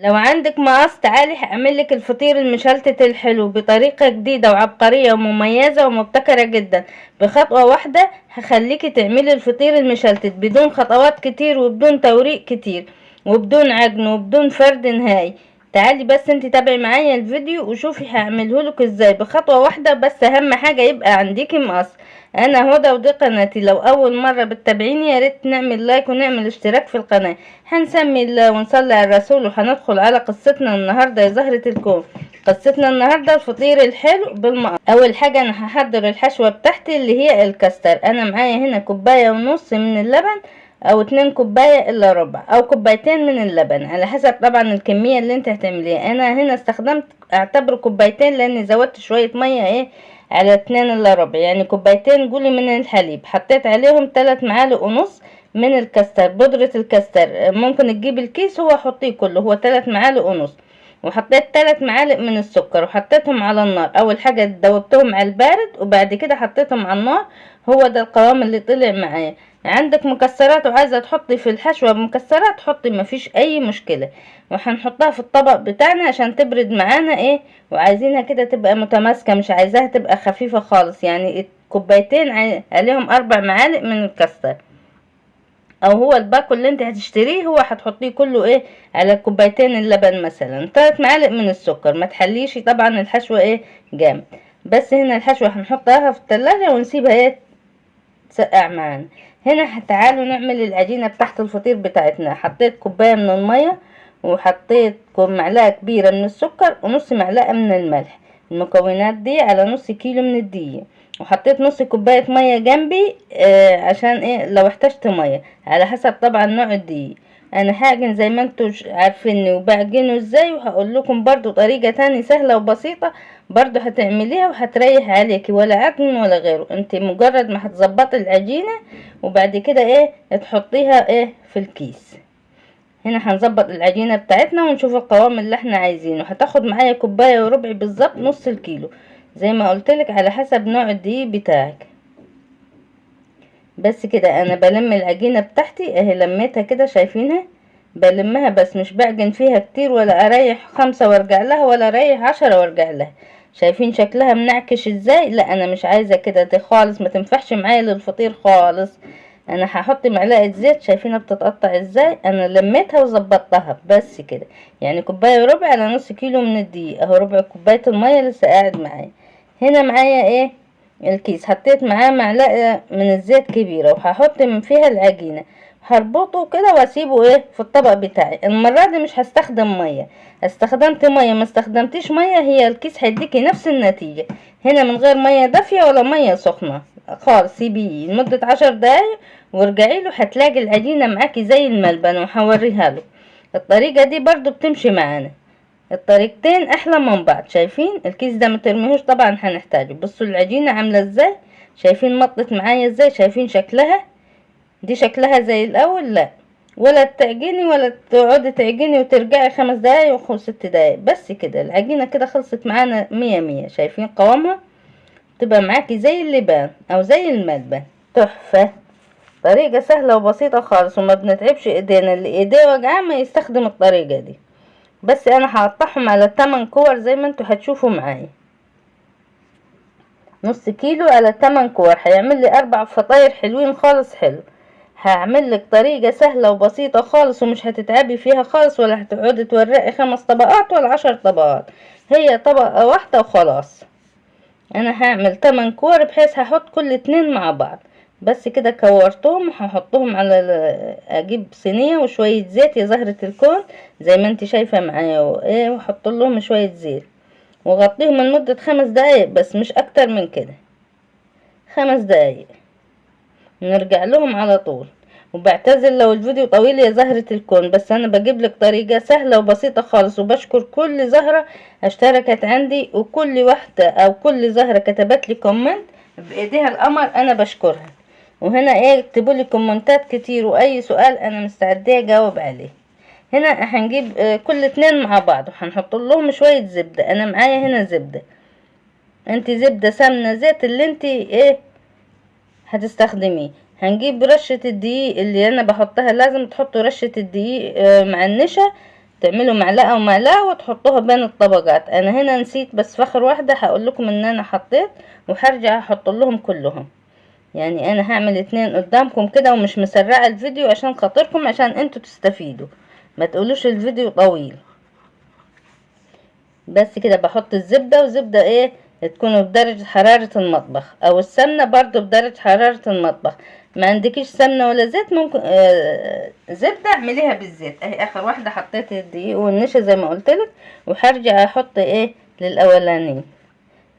لو عندك مقص تعالي هعملك الفطير المشلتت الحلو بطريقة جديدة وعبقرية ومميزة ومبتكرة جدا. بخطوة واحدة هخليكي تعملي الفطير المشلتت بدون خطوات كتير وبدون توريق كتير وبدون عجن وبدون فرد نهائي. تعالي بس انت تابعي معايا الفيديو وشوفي هعملهولك ازاي بخطوة واحدة. بس اهم حاجة يبقى عنديكي مقص. انا هدى ودي قناتي. لو اول مرة بتتابعيني يا ريت نعمل لايك ونعمل اشتراك في القناة. هنسمي الله ونصلي على الرسول وهندخل على قصتنا النهاردة يا زهرة الكون. قصتنا النهاردة الفطير الحلو بالمقص. اول حاجة انا هحضر الحشوة بتاعتي اللي هي الكاستر. انا معايا هنا كوباية ونص من اللبن او 2 كوباية الا ربع او كوبايتين من اللبن على حسب طبعا الكمية اللي انت هتعمليها. انا هنا استخدمت اعتبر كوبايتين لاني زودت شوية مية على 2 الا ربع، يعني كوبايتين قولي من الحليب. حطيت عليهم 3 معالق ونص من الكاستر، بودرة الكاستر. ممكن تجيب الكيس هو حطيه كله، هو 3 معالق ونص. وحطيت 3 معالق من السكر وحطيتهم على النار. اول حاجة دوبتهم على البارد وبعد كده حطيتهم على النار. هو ده القوام اللي طلع معايا. عندك مكسرات وعايزة تحطي في الحشوة مكسرات حطي، مفيش اي مشكلة. وهنحطها في الطبق بتاعنا عشان تبرد معانا وعايزينها كده تبقى متماسكة، مش عايزاها تبقى خفيفة خالص. يعني كوبايتين عليهم 4 معالق من الكاستر، او هو الباكو اللي انت هتشتريه هو هتحطيه كله على كوبايتين اللبن. مثلا 3 معالق من السكر. ما تحليش طبعا الحشوة جامد. بس هنا الحشوة هنحطها في التلاجة ونسيبها تسقع معانا. هنا تعالوا نعمل العجينة بتاعت الفطير بتاعتنا. حطيت كوباية من المية وحطيت معلقة كبيرة من السكر ونص معلقة من الملح. المكونات دي على نص كيلو من الدقيق. وحطيت نص كوباية مية جنبي عشان لو احتجت مية على حسب طبعا نوع الدقيق. انا هعجن زي ما انتوا عارفيني وبعجنه ازاي، وهقول لكم برضو طريقة تاني سهلة وبسيطة برضو هتعمليها وهتريح عليكي، ولا عجن ولا غيره. انت مجرد ما هتظبطي العجينة وبعد كده تحطيها في الكيس. هنا هنظبط العجينة بتاعتنا ونشوف القوام اللي احنا عايزينه. هتاخد معايا كوباية وربع بالظبط، نص الكيلو زي ما قلتلك على حسب نوع الدقيق بتاعك. بس كده انا بلم العجينة بتاعتي لميتها كده شايفينها. بلمها بس مش بعجن فيها كتير، ولا اريح 5 وارجع لها ولا اريح 10 وارجع لها. شايفين شكلها منعكش ازاي؟ لا انا مش عايزة كده، دي خالص ما تنفعش معايا للفطير خالص. انا هحط معلقة زيت. شايفينها بتتقطع ازاي؟ انا لميتها وظبطتها بس كده. يعني كوباية وربع على نص كيلو من الدقيق، اهو ربع كوباية المية لسه قاعد معايا. هنا معايا الكيس. حطيت معاه معلقة من الزيت كبيرة وهحط من فيها العجينة. هربطه كده واسيبه في الطبق بتاعي. المرة دي مش هستخدم مية. استخدمت مية ما استخدمتيش مية هي الكيس هيديكي نفس النتيجة. هنا من غير مية دافية ولا مية سخنة خالص. سيبيه لمدة 10 دقايق وارجعي له هتلاقي العجينة معاكي زي الملبن. وهوريها له الطريقة دي برضو بتمشي معانا. الطريقتين احلى من بعض. شايفين الكيس ده مترميهوش طبعا هنحتاجه. بصوا العجينة عاملة ازاي؟ شايفين مطت معايا ازاي؟ شايفين شكلها؟ دي شكلها زي الاول؟ لا، ولا تعجني ولا تقعدي تعجني وترجعي 5 دقايق و6 دقايق. بس كده العجينة كده خلصت معانا 100. شايفين قوامها؟ تبقى معاكي زي اللبان او زي الملبن. تحفة. طريقة سهلة وبسيطة خالص وما بنتعبش ايدينا. اللي ايديه وجعاه ما يستخدم الطريقة دي. بس انا هقطعهم على 8 كور زي ما انتوا هتشوفوا معايا. نص كيلو على 8 كور هيعمل لي 4 فطاير حلوين خالص. حلو. هعمل لك طريقة سهلة وبسيطة خالص ومش هتتعبي فيها خالص، ولا هتقعدي تورقي 5 طبقات ولا 10 طبقات. هي طبقة واحدة وخلاص. انا هعمل 8 كور بحيث هحط كل 2 مع بعض. بس كده كورتهم هحطهم على اجيب صينية وشوية زيت يا زهرة الكون زي ما انت شايفة معايا واحط لهم شوية زيت وغطيهم لمدة 5 دقايق بس مش اكتر من كده. 5 دقايق نرجع لهم على طول. وبعتذر لو الفيديو طويل يا زهرة الكون، بس انا بجيب لك طريقة سهلة وبسيطة خالص. وبشكر كل زهرة اشتركت عندي وكل واحدة او كل زهرة كتبت لي كومنت بايديها القمر انا بشكرها. وهنا اكتبوا لي كومنتات كتير واي سؤال انا مستعدة اجاوب عليه. هنا هنجيب كل 2 مع بعض وهنحط لهم شوية زبدة. انا معايا هنا زبدة. انت زبدة سمنة زيت اللي انت هتستخدميه. هنجيب رشة الدقيق اللي انا بحطها. لازم تحطوا رشة الدقيق مع النشا تعملوا معلقة ومعلقة وتحطوها بين الطبقات. انا هنا نسيت بس في اخر واحدة هقول لكم ان انا حطيت، وهرجع احط لهم كلهم. يعني انا هعمل 2 قدامكم كده ومش مسرعة الفيديو عشان خاطركم، عشان انتوا تستفيدوا، ما تقولوش الفيديو طويل. بس كده بحط الزبدة، وزبدة ايه تكون بدرجة حرارة المطبخ، او السمنة برضو بدرجة حرارة المطبخ. ما عندكيش سمنة ولا زيت ممكن زبدة اعمليها بالزيت. اهي اخر واحدة حطيت الدقيق والنشا زي ما قلتلك، وهرجع احط ايه للاولانيين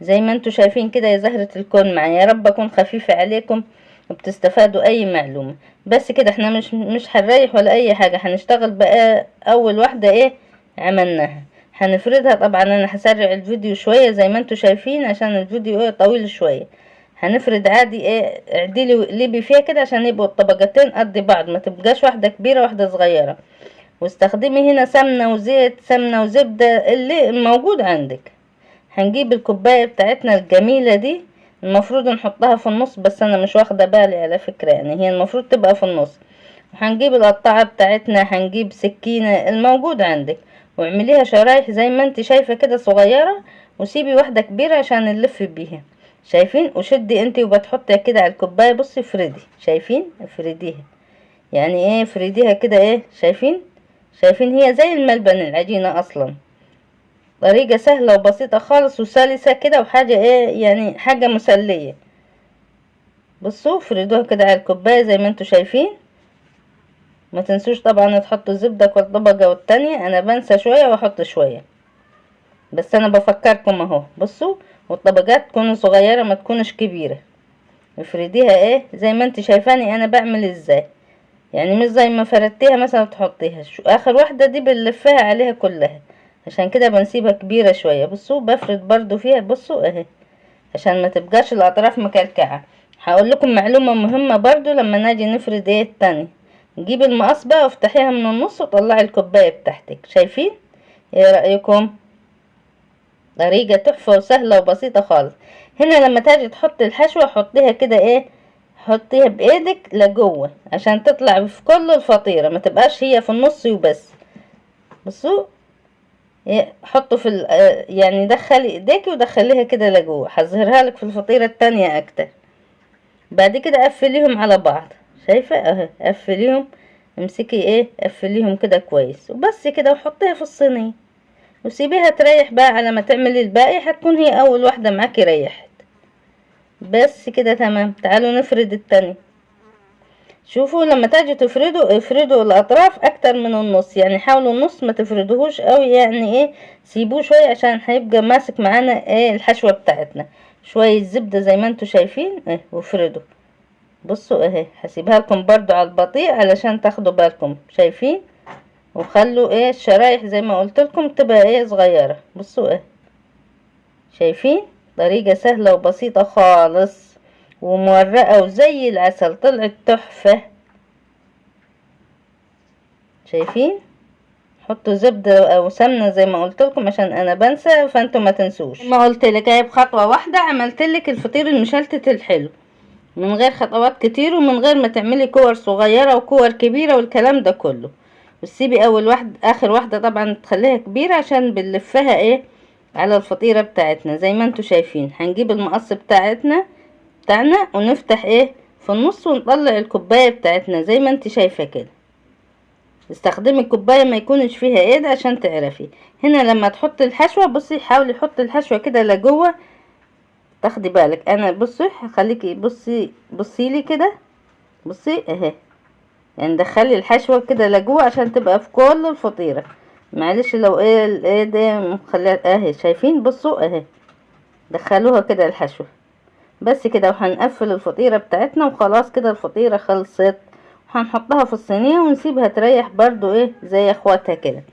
زي ما انتوا شايفين كده. يا زهرة الكون معايا، يا رب اكون خفيفة عليكم وبتستفادوا اي معلومة. بس كده احنا مش هنريح ولا اي حاجة، هنشتغل بقى. اول واحدة ايه عملناها هنفردها. طبعا انا هسرع الفيديو شوية زي ما انتوا شايفين عشان الفيديو ايه طويل شوية. هنفرد عادي ايه، اعدلي وقلبي فيها كده عشان يبقوا الطبقتين قد بعض، ما تبقاش واحدة كبيرة واحدة صغيرة. واستخدمي هنا سمنة وزيت، سمنة وزبدة اللي موجود عندك. هنجيب الكوباية بتاعتنا الجميلة دي، المفروض نحطها في النص بس انا مش واخدة بالي على فكرة، يعني هي المفروض تبقى في النص. وهنجيب القطاعة بتاعتنا، هنجيب سكينة الموجود عندك، واعمليها شرايح زي ما انت شايفة كده صغيرة، وسيبي واحدة كبيرة عشان نلف بيها. شايفين؟ وشدي انت وبتحطي كده على الكوباية. بصي افردي، شايفين؟ افرديها يعني ايه، افرديها كده ايه، شايفين؟ شايفين هي زي الملبن العجينة اصلا. طريقة سهلة وبسيطة خالص وسلسة كده، وحاجة ايه يعني حاجة مسلية. بصوا افردوها كده على الكوباية زي ما انتوا شايفين. ما تنسوش طبعا تحطوا الزبدة كل طبقة والتانية، انا بنسى شوية واحط شوية، بس انا بفكركم اهو. بصوا، والطبقات تكون صغيرة ما تكونش كبيرة. افرديها ايه زي ما انت شايفاني انا بعمل ازاي، يعني مش زي ما فردتيها مثلا تحطيها اخر واحدة دي بنلفها عليها كلها، عشان كده بنسيبها كبيرة شوية. بصوا بفرد برضو فيها، بصوا اهي عشان ما تبقاش الاطراف مكلكعة. هقول لكم معلومة مهمة برضو لما ناجي نفرد ايه التاني. نجيب المقص بقى وافتحيها من النص وطلعي الكوباية بتاعتك. شايفين؟ ايه رأيكم؟ طريقة تحفة وسهلة وبسيطة خالص. هنا لما تاجي تحطي الحشوة حطيها كده ايه، حطيها بايدك لجوه عشان تطلع في كل الفطيرة، ما تبقاش هي في النص وبس. بصوا حطوا في يعني دخلي ايديكي ودخليها كده لجوه، هظهرها لك في الفطيرة التانية اكتر. بعد كده قفليهم على بعض، شايفة اهي قفليهم، امسكي ايه قفليهم كده كويس وبس كده، وحطيها في الصينية وسيبيها تريح بقى. على ما تعملي الباقي هتكون هي اول واحدة معاكي ريحت. بس كده تمام. تعالوا نفرد التاني. شوفوا لما تاجي تفردوا افردوا الاطراف اكتر من النص، يعني حاولوا النص ما تفردوهوش قوي، يعني ايه سيبوه شوية عشان هيبقى ماسك معانا ايه الحشوة بتاعتنا. شوية زبدة زي ما انتوا شايفين ايه وافردوا. بصوا اهي هسيبها لكم برضو على البطيء علشان تاخدوا بالكم. شايفين؟ وخلوا ايه الشرايح زي ما قلت لكم تبقى ايه صغيرة. بصوا ايه شايفين؟ طريقة سهلة وبسيطة خالص ومورقة وزي العسل، طلعت تحفة. شايفين؟ حطوا زبدة او سمنة زي ما قلت لكم عشان انا بنسى، فانتوا ما تنسوش. ما قلت لك اهي بخطوة واحدة عملت لك الفطير المشلتت الحلو، من غير خطوات كتير ومن غير ما تعملي كور صغيرة وكور كبيرة والكلام ده كله. وتسيبي اول واحدة اخر واحدة طبعا تخليها كبيرة عشان بنلفها ايه على الفطيرة بتاعتنا زي ما انتوا شايفين. هنجيب المقص بتاعنا ونفتح ايه في النص ونطلع الكوباية بتاعتنا زي ما انت شايفة كده. استخدمي الكوباية ما يكونش فيها ايد عشان تعرفي. هنا لما تحطي الحشوة بصي حاولي حطي الحشوة كده لجوه، تاخدي بالك. انا بصي هخليكي بصي لي كده، بصي اهي يعني دخلي الحشوة كده لجوه عشان تبقى في كل الفطيرة. معلش لو ايه ده مخليها اهي، شايفين؟ بصوا اهي دخلوها كده الحشوة بس كده. وهنقفل الفطيرة بتاعتنا وخلاص كده الفطيرة خلصت. وهنحطها في الصينية ونسيبها تريح برضو ايه زي اخواتها كده.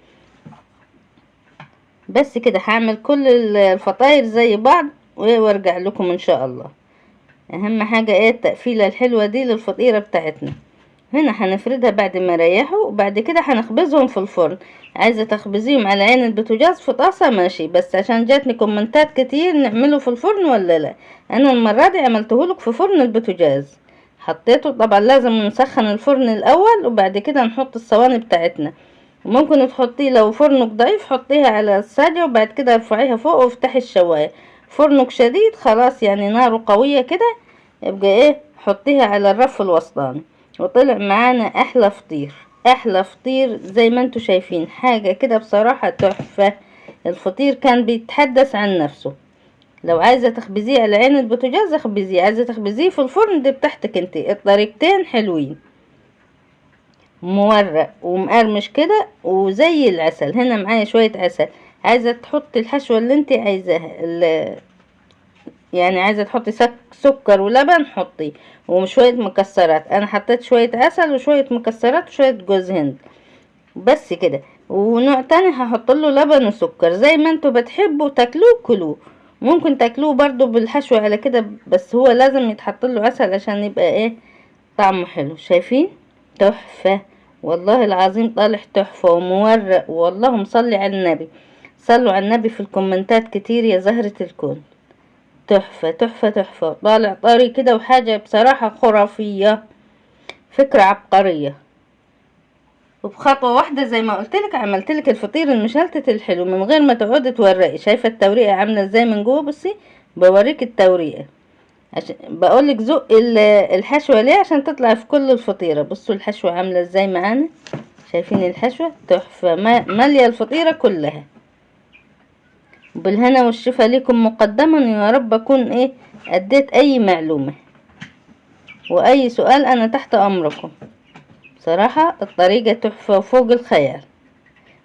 بس كده هعمل كل الفطاير زي بعض وارجع لكم ان شاء الله. اهم حاجة ايه التقفيلة الحلوة دي للفطيرة بتاعتنا. هنا هنفردها بعد ما ريحوا، وبعد كده هنخبزهم في الفرن. عايزة تخبزيهم على عين البوتاجاز في طاسة ماشي، بس عشان جاتني كومنتات كتير نعمله في الفرن ولا لا، انا المرة دي عملتهولك في فرن البوتاجاز. حطيته طبعا لازم نسخن الفرن الاول وبعد كده نحط الصواني بتاعتنا. ممكن تحطيه لو فرنك ضعيف حطيها على الصاجة وبعد كده ارفعيها فوق وافتحي الشواية. فرنك شديد خلاص يعني ناره قوية كده، يبقى ايه حطيها على الرف الوسطاني. وطلع معانا احلى فطير، احلى فطير زي ما انتوا شايفين، حاجة كده بصراحة تحفة. الفطير كان بيتحدث عن نفسه. لو عايزة تخبزيه على عين البوتاجاز اخبزيه، عايزة تخبزيه في الفرن دي بتاعتك انتي، الطريقتين حلوين. مورق ومقرمش كده وزي العسل. هنا معايا شوية عسل، عايزة تحطي الحشوة اللي انتي عايزاها، يعني عايزة تحطي سكر ولبن حطي، وشوية مكسرات. انا حطيت شوية عسل وشوية مكسرات وشوية جوز هند بس كده. ونوع تاني هحط له لبن وسكر زي ما انتوا بتحبوا تاكلوه كلوه. ممكن تاكلوه برضو بالحشوة على كده، بس هو لازم يتحط له عسل عشان يبقى ايه طعمه حلو. شايفين تحفة والله العظيم، طالع تحفة ومورق، والله مصلي على النبي. صلوا على النبي في الكومنتات كتير يا زهرة الكون. تحفة تحفة تحفة، طالع طري كده وحاجة بصراحة خرافية، فكرة عبقرية. وبخطوة واحدة زي ما قلتلك عملتلك الفطير المشلتت الحلو من غير ما تقعدي تورقي. شايفة التوريقة عاملة ازاي من جوه؟ بصي بوريك التوريقة، عشان بقولك زق الحشوة ليه عشان تطلع في كل الفطيرة. بصوا الحشوة عاملة ازاي معانا، شايفين الحشوة تحفة مالية الفطيرة كلها. بالهنا والشفا ليكم مقدما، يا رب اكون ايه اديت اي معلومة، واي سؤال انا تحت امركم. بصراحة الطريقة تحفة وفوق الخيال،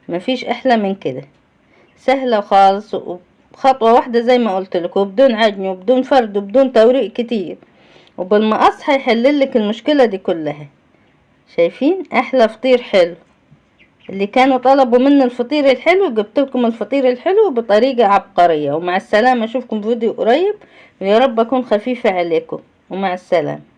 مفيش احلى من كده، سهلة خالص وخطوة واحدة زي ما قلت لكم، وبدون عجن وبدون فرد وبدون توريق كتير، وبالمقص هيحللك المشكلة دي كلها. شايفين احلى فطير حلو. اللي كانوا طلبوا مني الفطير الحلو جبت لكم الفطير الحلو بطريقة عبقرية. ومع السلامة، اشوفكم فيديو قريب، ويا رب اكون خفيفة عليكم، ومع السلامة.